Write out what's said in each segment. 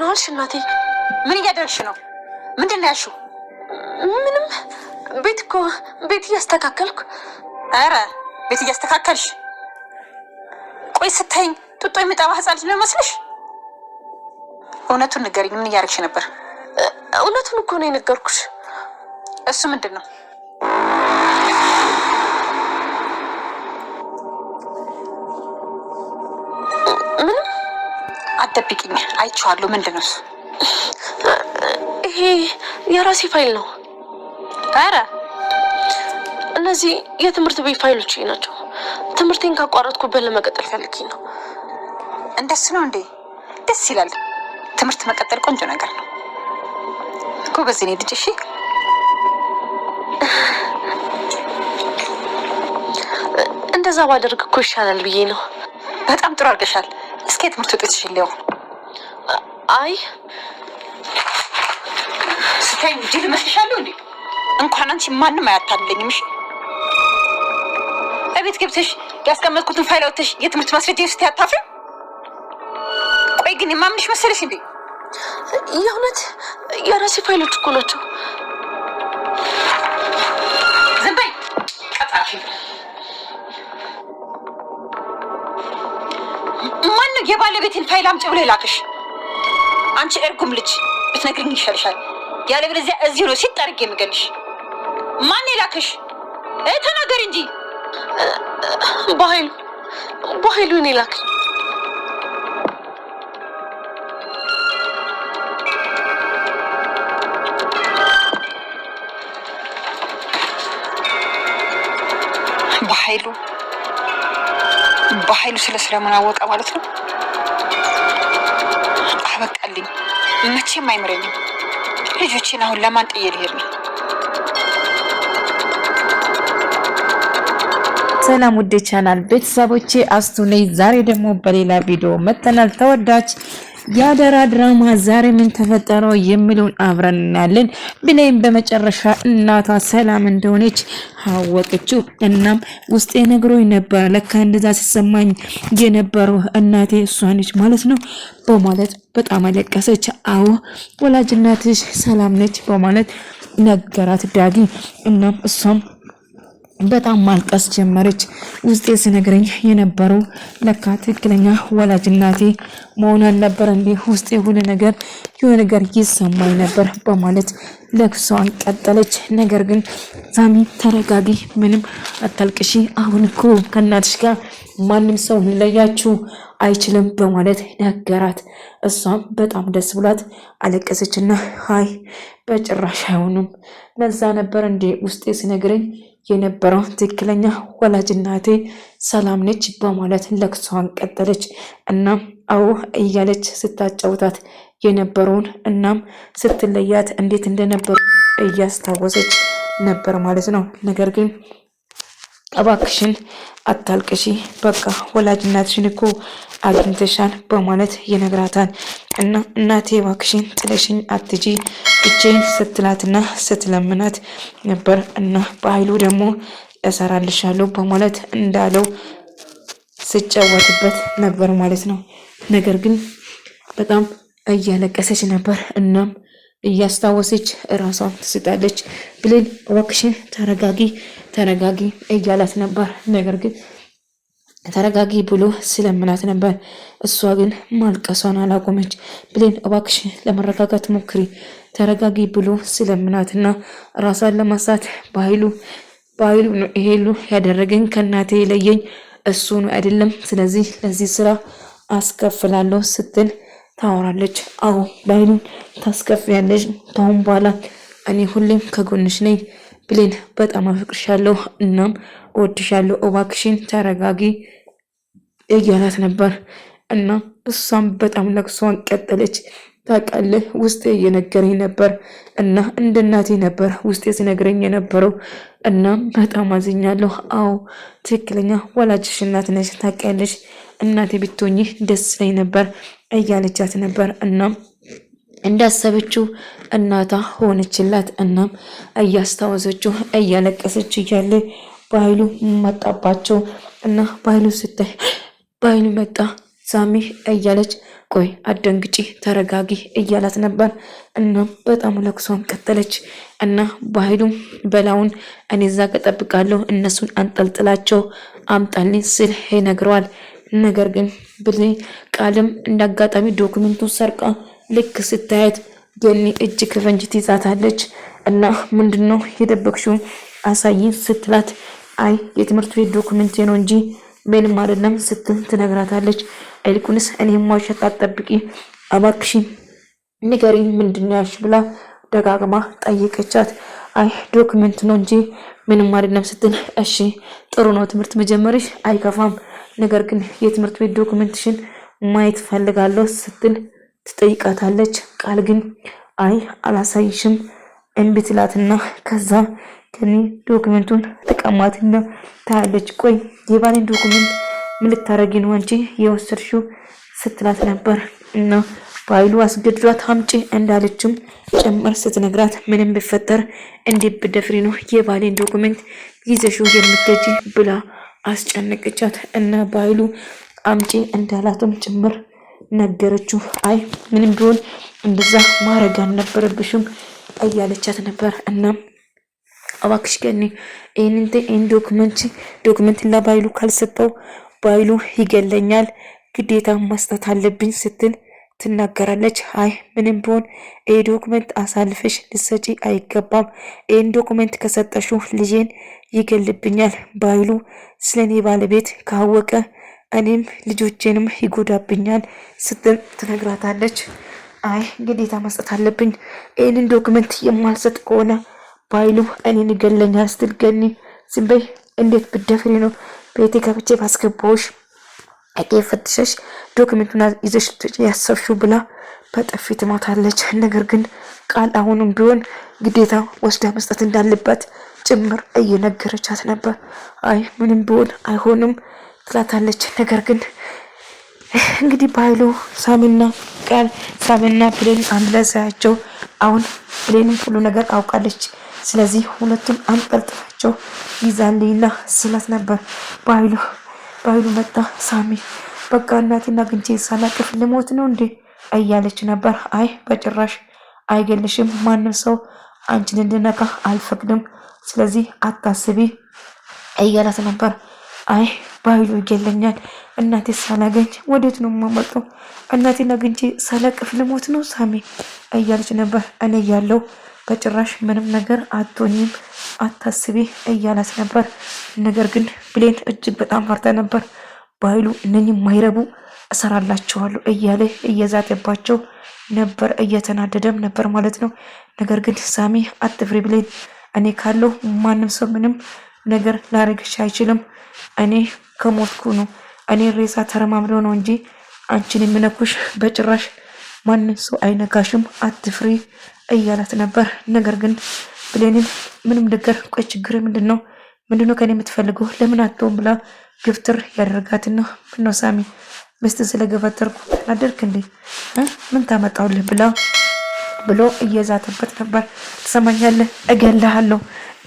ደህና ዋልሽ እናቴ? ምን እያደረግሽ ነው? ምንድን ነው ያልሽው? ምንም ቤት እያስተካከልኩ። ኧረ ቤት እያስተካከልሽ? ቆይ ስታይኝ ጡጦ የሚጠባ ህፃን ልጅ ነው መስልሽ? እውነቱን ንገሪኝ፣ ምን እያደረግሽ ነበር? እውነቱን እኮ ነው የነገርኩሽ። እሱ ምንድን ነው? ምንም አትደብቂኝ፣ አይቼዋለሁ። ምንድን ነው እሱ? ይሄ የራሴ ፋይል ነው። ኧረ እነዚህ የትምህርት ቤት ፋይሎች ናቸው። ትምህርቴን ካቋረጥኩበት ለመቀጠል ፈልጌ ነው። እንደሱ ነው እንዴ? ደስ ይላል። ትምህርት መቀጠል ቆንጆ ነገር ነው። ጎበዝ ነኝ ልጅ። እሺ እንደዛ ባደርግ እኮ ይሻላል ብዬ ነው። በጣም ጥሩ አድርገሻል። እስኪ የትምህርት ውጤትሽ ይለው። አይ ስታይ ጅል መስልሻለሁ እንዴ? እንኳን አንቺ ማንም አያታልለኝም። እሺ እቤት ገብተሽ ያስቀመጥኩትን ፋይል አውጥተሽ የትምህርት ማስረጃ ውስጥ ያታፍሪ። ቆይ ግን የማምንሽ መሰለሽ እንዴ? የእውነት የራሴ ፋይሎች እኮ ናቸው። ዝም በይ ቀጣፊ። ማነው የባለቤትን ፋይል አምጪ ብሎ የላክሽ? አንቺ እርጉም ልጅ ብትነግሪኝ ይሻልሻል። ያለበለዚያ እዚህ ነው ሲጣርግ የምገልሽ። ማን የላክሽ? ተናገሪ እንጂ። በኃይሉ እኔ ላክኝ። በኃይሉ ስለ ስለምን አወቀ ማለት ነው? አበቃልኝ። መቼም አይምረኝም። ልጆቼን አሁን ለማን ጥዬ ልሄድ ነው? ሰላም ውዴ ቻናል ቤተሰቦቼ አስቱ ነኝ። ዛሬ ደግሞ በሌላ ቪዲዮ መጥተናል። ተወዳጅ የአደራ ድራማ ዛሬ ምን ተፈጠረው የሚለውን አብረን እናያለን። ብሌን በመጨረሻ እናቷ ሰላም እንደሆነች አወቀችው። እናም ውስጤ ነግሮኝ ነበር፣ ለካ እንደዛ ሲሰማኝ የነበረው እናቴ እሷ ነች ማለት ነው በማለት በጣም አለቀሰች። አዎ ወላጅ እናትሽ ሰላም ነች በማለት ነገራት ዳጊ። እናም እሷም በጣም ማልቀስ ጀመረች። ውስጤ ሲነግረኝ የነበረው ለካ ትክክለኛ ወላጅ እናቴ መሆን አልነበረ እንዴ? ውስጤ የሆነ ነገር ይሰማኝ ነበር በማለት ለቅሷን ቀጠለች። ነገር ግን ሳሚ ተረጋጊ፣ ምንም አታልቅሺ፣ አሁን እኮ ከእናትሽ ጋር ማንም ሰው ሊለያችሁ አይችልም በማለት ነገራት። እሷም በጣም ደስ ብሏት አለቀሰችና አይ በጭራሽ አይሆንም፣ ለዛ ነበር እንዴ ውስጤ ሲነግረኝ የነበረው ትክክለኛ ወላጅ እናቴ ሰላም ነች በማለት ለቅሷን ቀጠለች። እናም አዎ እያለች ስታጫውታት የነበረውን እናም ስትለያት እንዴት እንደነበሩ እያስታወሰች ነበር ማለት ነው። ነገር ግን እባክሽን አታልቅሺ፣ በቃ ወላጅ እናትሽን እኮ አግኝተሻል በማለት ይነግራታል። እና እናቴ እባክሽን ጥለሽኝ አትጂ ብቻዬን ስትላትና ስትለምናት ነበር። እና በኃይሉ ደግሞ እሰራልሻለሁ በማለት እንዳለው ስጫወትበት ነበር ማለት ነው። ነገር ግን በጣም እያለቀሰች ነበር። እናም እያስታወሰች እራሷን ትስጣለች። ብሌን እባክሽን ተረጋጊ እያላት ነበር። ነገር ግን ተረጋጊ ብሎ ስለምናት ነበር። እሷ ግን ማልቀሷን አላቆመች። ብሌን እባክሽ ለመረጋጋት ሞክሪ፣ ተረጋጊ ብሎ ስለምናትና ራሷን ለማሳት በኃይሉ ነው ይሄሉ ያደረገኝ፣ ከእናቴ የለየኝ እሱ ነው አይደለም፣ ስለዚህ ለዚህ ስራ አስከፍላለሁ ስትል ታወራለች። አዎ በኃይሉን ታስከፍያለሽ፣ ካሁን በኋላ እኔ ሁሌም ከጎንሽ ነኝ ብሌን፣ በጣም አፍቅርሻለሁ፣ እናም እወድሻለሁ፣ እባክሽን ተረጋጊ እያላት ነበር። እና እሷም በጣም ለቅሷን ቀጠለች። ታውቃለህ ውስጤ እየነገረኝ ነበር እና እንደ እናቴ ነበር ውስጤ ሲነግረኝ የነበረው እና በጣም አዝኛለሁ። አዎ ትክክለኛ ወላጅሽ እናት ነሽ፣ ታውቂያለሽ፣ እናቴ ብትሆኚ ደስ ላይ ነበር እያለቻት ነበር። እናም እንዳሰበችው እናቷ ሆነችላት። እናም እያስታወሰችው እያለቀሰች እያለ በኃይሉ መጣባቸው እና በኃይሉ ስታይ በኃይሉ መጣ ሳሚ እያለች ቆይ አደንግጪ ተረጋጊ እያላት ነበር። እናም በጣም ለቅሷን ቀጠለች እና በኃይሉም በላውን እኔ እዛ ከጠብቃለሁ እነሱን አንጠልጥላቸው አምጣልኝ ስል ይነግረዋል። ነገር ግን ብሌን ቃልም እንዳጋጣሚ ዶክመንቱን ሰርቃ ልክ ስታያት ገኒ እጅ ከፈንጅ ትይዛታለች እና ምንድነው የደበቅሽው አሳይን ስትላት አይ የትምህርት ቤት ዶክመንቴ ነው እንጂ ምንም አይደለም ስትል ትነግራታለች። አይልኩንስ እኔም ዋሸት አትጠብቂ እባክሽ ንገሪኝ ምንድነው ያልሽ ብላ ደጋግማ ጠየቀቻት። አይ ዶክመንት ነው እንጂ ምንም አይደለም ስትል እሺ ጥሩ ነው ትምህርት መጀመርሽ አይከፋም፣ ነገር ግን የትምህርት ቤት ዶክመንትሽን ማየት ፈልጋለሁ ስትል ትጠይቃታለች። ቃል ግን አይ አላሳይሽም እምቢ ትላትና ከዛ ከኔ ዶክመንቱን ተቀማትና ታያለች። ቆይ የባሌን ዶክመንት ምን ልታረጊ ነው አንቺ የወሰድሽው ስትላት ነበር እና በኃይሉ አስገድዷት አምጪ እንዳለችም ጨመር ስትነግራት ምንም ቢፈጠር እንዴት ብደፍሪ ነው የባሌን ዶክመንት ይዘሽው የምትሄጂ ብላ አስጨነቀቻት እና በኃይሉ አምጪ እንዳላትም ጭምር ነገረችው። አይ ምንም ቢሆን እንደዛ ማረግ አልነበረብሽም እያለቻት ነበር። እና እባክሽ ገኒ ይህን ዶክመንት ለባይሉ ካልሰጠው ባይሉ ይገለኛል፣ ግዴታ መስጠት አለብኝ ስትል ትናገራለች። አይ ምንም ቢሆን ይህ ዶክመንት አሳልፈሽ ልሰጪ አይገባም፣ ይህን ዶክመንት ከሰጠሽው ልጄን ይገልብኛል፣ ባይሉ ስለኔ ባለቤት ካወቀ እኔም ልጆቼንም ይጎዳብኛል ስትል ትነግራታለች። አይ ግዴታ መስጠት አለብኝ፣ ይህንን ዶክመንት የማልሰጥ ከሆነ ባይሉ እኔን ይገለኛል ስትል ገኒ ዝም በይ እንዴት ብደፍሪ ነው ቤቴ ከብቼ ባስገባዎች እቄ ፈትሸሽ ዶክመንቱን ይዘሽ ያሰብሽው ብላ በጥፊ ትማታለች። ነገር ግን ቃል አሁንም ቢሆን ግዴታ ወስዳ መስጠት እንዳለባት ጭምር እየነገረቻት ነበር። አይ ምንም ቢሆን አይሆንም ትላታለች። ነገር ግን እንግዲህ ባይሉ ሳሚና ብሌን አንድ ላይ ሳያቸው አሁን ብሌንም ሁሉ ነገር አውቃለች። ስለዚህ ሁለቱም አንጠልጥላቸው ይዛልኝና ስላት ነበር። ባይሉ መጣ። ሳሚ በቃ እናቴና ግንቼ ሳላቅፍ ልሞት ነው እንዴ እያለች ነበር። አይ በጭራሽ አይገልሽም፣ ማንም ሰው አንቺን እንድነካ አልፈቅድም፣ ስለዚህ አታስቢ እያላት ነበር። አይ ባይሉ ይገለኛል፣ እናቴ ሳላገኝ ወዴት ነው የማመጣው? እናቴና ግንቼ ሳላቅፍ ልሞት ነው ሳሚ እያለች ነበር። እኔ ያለው በጭራሽ ምንም ነገር አትሆኝም አታስቢ እያላት ነበር። ነገር ግን ብሌን እጅግ በጣም ፈርታ ነበር። ባይሉ እነኚህ ማይረቡ እሰራላቸዋለሁ እያለ እየዛተባቸው ነበር፣ እየተናደደም ነበር ማለት ነው። ነገር ግን ሳሚ አትፍሪ ብሌን፣ እኔ ካለው ማንም ሰው ምንም ነገር ላረግሽ አይችልም፣ እኔ ከሞትኩ ነው እኔ ሬሳ ተረማምለው ነው እንጂ አንቺን የሚነኩሽ በጭራሽ ማንም ሰው አይነካሽም፣ አትፍሪ እያላት ነበር። ነገር ግን ብሌንን ምንም ነገር ቆይ ችግር ምንድነው ከኔ የምትፈልገው ለምን አትተውም ብላ ግፍትር ያደርጋትና ምነው ሳሚ ምስት ስለገፈተርኩ አደርክ እንዴ ምን ታመጣውልህ ብሎ እየዛተበት ነበር። ትሰማኛለህ እገልሃለሁ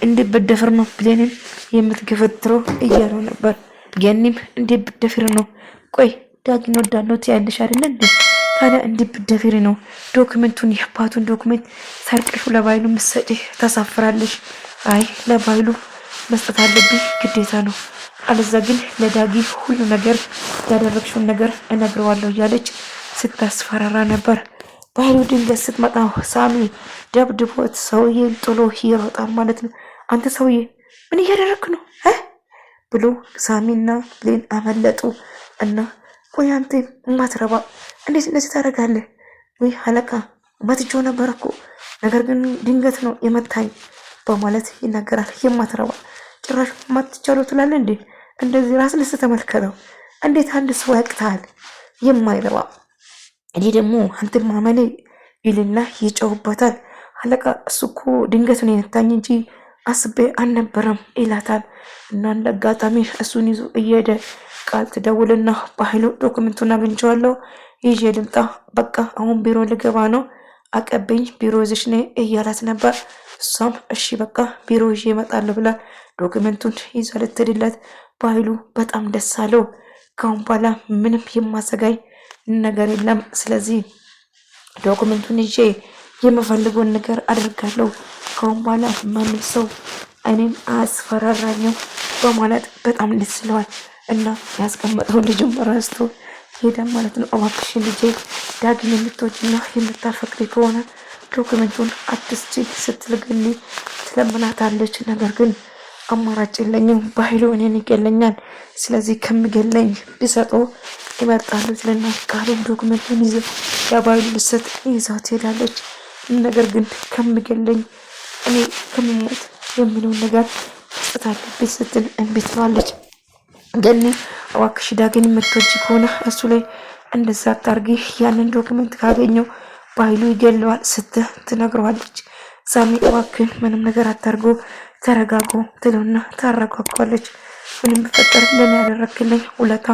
እንዴት በደፍር ነው ብሌንን የምትገፈትረው እያለው ነበር። ገኒም እንዴት በደፍር ነው ቆይ ዳግን ወዳለው ትያለሽ አይደል እንዴ ታዲያ እንዴት በደፍር ነው ዶክመንቱን የአባቱን ዶክመንት ሰርቀሽ ለባይሉ ምሰጪ ታሳፍራለሽ። አይ ለባይሉ መስጠት አለብኝ ግዴታ ነው፣ አለዛ ግን ለዳጊ ሁሉ ነገር ያደረግሽውን ነገር እነግረዋለሁ እያለች ስታስፈራራ ነበር። ባይሉ ድንገት ስትመጣ ሳሚ ደብድቦት ሰውዬን ጥሎ ይሮጣል ማለት ነው። አንተ ሰውዬ ምን እያደረግክ ነው ብሎ ሳሚና ብሌን አመለጡ እና ቆይ አንተ ማትረባ እንዴት እንደዚህ ታደርጋለህ? ወይ አለቃ መትቼው ነበር እኮ ነገር ግን ድንገት ነው የመታኝ በማለት ይናገራል። የማትረባ ጭራሽ ማትቻለው ትላለህ እንዴ? እንደዚህ ራስ ልስ ተመልከተው እንዴት አንድ ሰው ያቅታል የማይረባ እኔ ደግሞ አንተ ማመኔ ይልና ይጨውበታል። አለቃ እሱ እኮ ድንገት ነው የመታኝ እንጂ አስቤ አልነበረም ይላታል። እና እንደ አጋጣሚ እሱን ይዞ እየሄደ ቃል ትደውልና በኃይሉ ዶክመንቱን አግኝቼዋለሁ ይዤ ልምጣ፣ በቃ አሁን ቢሮ ልገባ ነው አቀበኝ ቢሮ ይዘሽ ነይ እያላት ነበር። እሷም እሺ በቃ ቢሮ ይዤ እመጣለሁ ብላ ዶክመንቱን ይዛ ልትሄድለት በኃይሉ በጣም ደስ አለው። ካሁን በኋላ ምንም የማሰጋኝ ነገር የለም። ስለዚህ ዶክመንቱን ይዤ የምፈልገውን ነገር አድርጋለሁ። ካሁን በኋላ ማንም ሰው እኔን አያስፈራራኝም በማለት በጣም ደስ ይለዋል እና ያስቀመጠው ልጁም ረስቶ ሄደ ማለት ነው። እባክሽን ልጄ ዳግም የምትወጂና የምታፈቅሪ ከሆነ ዶክመንቱን አትስጪ ስትል ገኒ ትለምናታለች። ነገር ግን አማራጭ የለኝም፣ በኃይሉ እኔን ይገለኛል። ስለዚህ ከምገለኝ ቢሰጠው ይመርጣሉ ትልና ቃሉን ዶክመንቱን ይዘ የባህሉ ልሰጥ ይዛው ትሄዳለች። ነገር ግን ከምገለኝ እኔ ከምሞት የሚለውን ነገር መስጠት አለብኝ ስትል እምቢ ትለዋለች። ገኒ እባክሽ ዳግን የምትወጂ ከሆነ እሱ ላይ እንደዛ አታርጊ፣ ያንን ዶክመንት ካገኘው በኃይሉ ይገለዋል ስትል ትነግረዋለች። ሳሚ እባክህን ምንም ነገር አታርጎ ተረጋጉ ትለውና ታረጋጓለች። ምንም በፈጠር ለኔ ያደረክልኝ ውለታ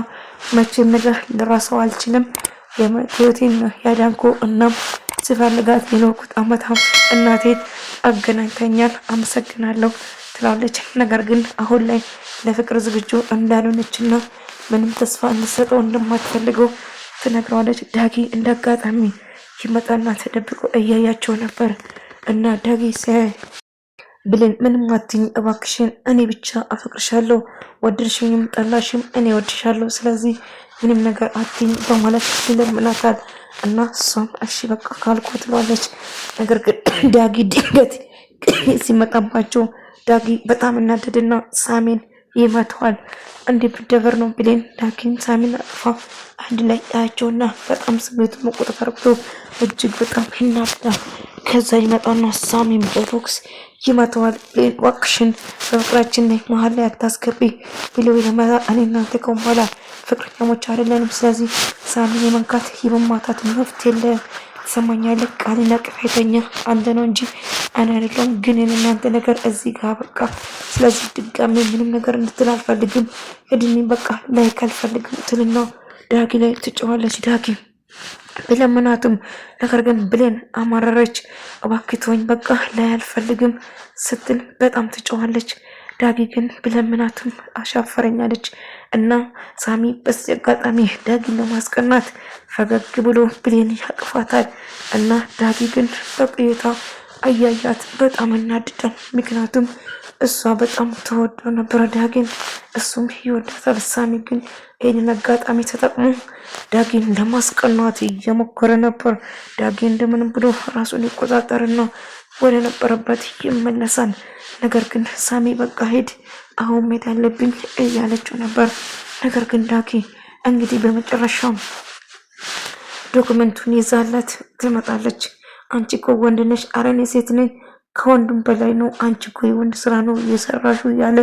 መቼም ነገር ልረሳው አልችልም። ህይወቴን ያዳንኩ እናም ስፈልጋት የኖርኩት አመታት እናቴን አገናኝተኛል፣ አመሰግናለሁ ትላለች። ነገር ግን አሁን ላይ ለፍቅር ዝግጁ እንዳልሆነችና ምንም ተስፋ እንድትሰጠው እንደማትፈልገው ትነግረዋለች። ዳጊ እንዳጋጣሚ ይመጣና ተደብቆ እያያቸው ነበር እና ዳጊ ሲያይ ብሌን ምንም አትይኝ እባክሽን፣ እኔ ብቻ አፈቅርሻለሁ፣ ወደድሽኝም ጠላሽም እኔ ወድሻለሁ፣ ስለዚህ ምንም ነገር አትይኝ በማለት ይለምናታል። እና እሷም እሺ በቃ ካልኩ ትለዋለች። ነገር ግን ዳጊ ድንገት ሲመጣባቸው ዳጊ በጣም እናደድና ሳሚን ይመተዋል። እንዴ ብደበር ነው ብሌን ዳጊን ሳሚን አጥፋ አንድ ላይ ያያቸውና በጣም ስሜቱ መቆጣጠር ብሎ እጅግ በጣም ይናደዳል። ከዛ ይመጣና ሳሚን በቦክስ ይመተዋል። ብሌን እባክሽን በፍቅራችን ላይ መሀል ላይ አታስገቢ ብሎ ይለመታ። እኔ እናንተ ከሆን በኋላ ፍቅረኛሞች አይደለንም፣ ስለዚህ ሳሚን የመንካት የመማታት መብት የለ ትሰማኛለህ? ቃልና ቅፌተኛ አንተ ነው እንጂ እኔ አይደለሁም። ግን እናንተ ነገር እዚህ ጋር በቃ ስለዚህ ድጋሜ ምንም ነገር እንድትል አልፈልግም። እድሜ በቃ ላይክ አልፈልግም ትልና ዳጊ ላይ ትጨዋለች። ዳጊ ብለምናትም ነገር ግን ብሌን አማረረች። እባክቶኝ በቃ ላይ አልፈልግም ስትል በጣም ትጨዋለች። ዳጊ ግን ብለምናትም አሻፈረኛለች እና ሳሚ በዚህ አጋጣሚ ዳጊን ለማስቀናት ፈገግ ብሎ ብሌን ያቅፋታል እና ዳጊ ግን በቆይታ አያያት በጣም እናድዳል። ምክንያቱም እሷ በጣም ተወደው ነበረ ዳጊን፣ እሱም ይወዳታል። ሳሚ ግን ይህንን አጋጣሚ ተጠቅሞ ዳጊን ለማስቀናት እየሞከረ ነበር። ዳጊ እንደምንም ብሎ ራሱን ይቆጣጠርና ወደ ነበረበት ይመለሳል። ነገር ግን ሳሚ በቃ ሄድ አሁን መሄድ አለብኝ እያለችው ነበር። ነገር ግን ዳጊ እንግዲህ በመጨረሻም ዶክመንቱን ይዛላት ትመጣለች። አንቺ እኮ ወንድ ነሽ፣ ኧረ እኔ ሴት ነኝ፣ ከወንድም በላይ ነው፣ አንቺ እኮ የወንድ ስራ ነው እየሰራሹ ያለ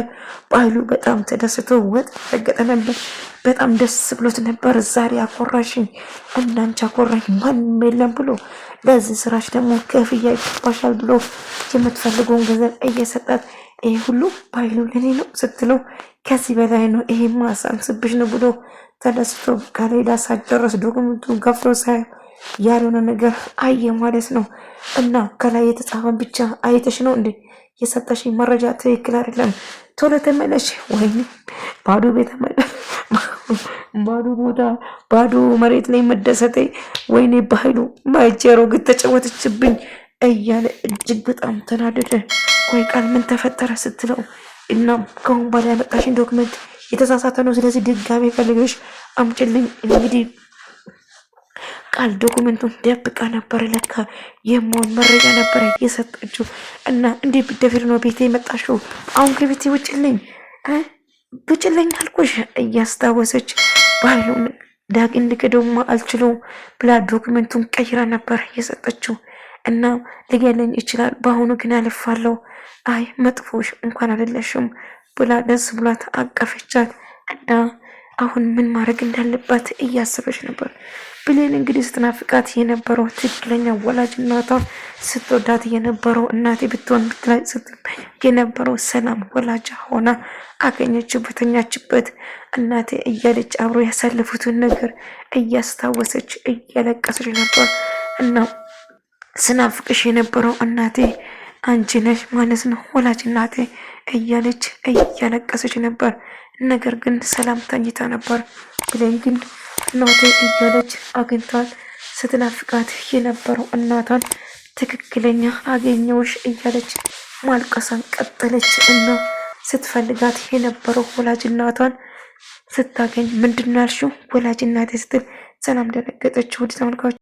በኃይሉ በጣም ተደስቶ ወጥ ረገጠ ነበር። በጣም ደስ ብሎት ነበር። ዛሬ አኮራሽኝ፣ እንዳንቺ አኮራኝ ማንም የለም ብሎ ለዚህ ስራሽ ደግሞ ክፍያ ይገባሻል ብሎ የምትፈልገውን ገንዘብ እየሰጣት ይሄ ሁሉ በኃይሉ ለኔ ነው ስትለው ከዚህ በላይ ነው ይሄማ ሳንስብሽ ነው ብሎ ተደስቶ ከሌላ ሳትጨርስ ዶክመንቱን ከፍቶ ሳይ ያልሆነ ነገር አየ ማለት ነው። እና ከላይ የተጻፈን ብቻ አይተሽ ነው እንዴ የሰጠሽኝ መረጃ ትክክል አይደለም፣ ቶሎ ተመለሽ፣ ወይም ባዶ ቤት ባዶ ቦታ ባዶ መሬት ላይ መደሰቴ፣ ወይኔ በኃይሉ ባይጀሮ ግን ተጫወተችብኝ እያለ እጅግ በጣም ተናደደ። ቆይ ቃል ምን ተፈጠረ ስትለው እና ከአሁን በኋላ ያመጣሽን ዶክመንት የተሳሳተ ነው፣ ስለዚህ ድጋሜ ፈልገሽ አምጪልኝ። እንግዲህ ቃል ዶክመንቱን ደብቃ ነበር፣ ለካ የመሆን መረጃ ነበር የሰጠችው። እና እንዴ ብደፍር ነው ቤቴ የመጣሽው? አሁን ከቤቴ ውጭልኝ አልኩሽ እያስታወሰች በኃይሉን ዳግን ልክደውማ አልችለውም ብላ ዶክመንቱን ቀይራ ነበር የሰጠችው። እና ሊገለኝ ይችላል፣ በአሁኑ ግን አልፋለሁ፣ አይ መጥፎሽ እንኳን አይደለሽም ብላ ደስ ብሏት አቀፈቻት። እና አሁን ምን ማድረግ እንዳለባት እያሰበች ነበር። ብሌን እንግዲህ ስትናፍቃት የነበረው ትክክለኛ ወላጅ እናቷ፣ ስትወዳት የነበረው እናቴ ብትሆን ብትላይ ስትመኝ የነበረው ሰላም ወላጅ ሆና አገኘችው። በተኛችበት እናቴ እያለች አብሮ ያሳለፉትን ነገር እያስታወሰች እያለቀሰች ነበር። እና ስናፍቅሽ የነበረው እናቴ አንቺ ነሽ ማለት ነው ወላጅ እናቴ እያለች እያለቀሰች ነበር። ነገር ግን ሰላም ተኝታ ነበር። ብሌን ግን እናቴ እያለች አግኝቷት ስትናፍቃት የነበረው እናቷን ትክክለኛ አገኘውሽ እያለች ማልቀሷን ቀጠለች እና ስትፈልጋት የነበረው ወላጅ እናቷን ስታገኝ ምንድን ነው ያልሽው ወላጅ እናቴ ስትል ሰላም ደነገጠች። ወደ ተመልካቾች